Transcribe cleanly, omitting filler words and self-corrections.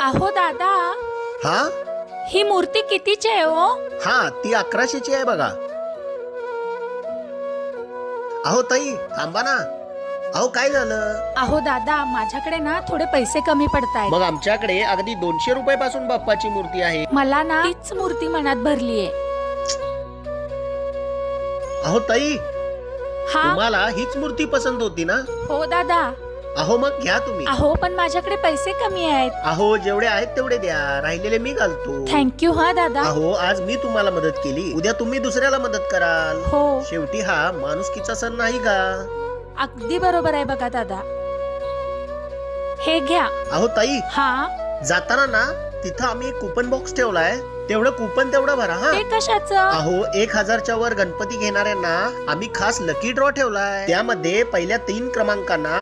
अहो दादा, हा ही मूर्ती कितीची आहे हो? हा ती 1100ची आहे बघा. अहो ताई थांबा ना. अहो काय झालं? अहो दादा, माझ्याकडे ना थोडे पैसे कमी पडतायत. मग आमच्याकडे अगदी 200 रुपयापासून बाप्पाची मूर्ती आहे. मला ना तीच मूर्ती मनात भरलीये. अहो ताई, हा तुम्हाला हीच मूर्ती पसंत होती ना? हो दादा. अहो मग घ्या तुम्ही. अहो पण माझ्याकडे पैसे कमी आहेत. अहो जेवढे आहेत तेवढे द्या, राहिलेले मी घालतो. थँक्यू हा दादा. अहो आज मी तुम्हाला मदत केली, उद्या तुम्ही दुसऱ्याला मदत कराल. हो, शेवटी हा माणुसकीचा सण नाही का? अगदी बरोबर आहे बघा दादा. हे घ्या. अहो ताई, हा, जाताना ना तिथं आम्ही एक कुपन बॉक्स ठेवलाय, तेवढं कुपन तेवढं भरा हा. ते कशाचं? अहो 1000च्या वर गणपती घेणाऱ्यांना आम्ही खास लकी ड्रॉ ठेवलाय. त्यामध्ये पहिल्या 3 क्रमांकांना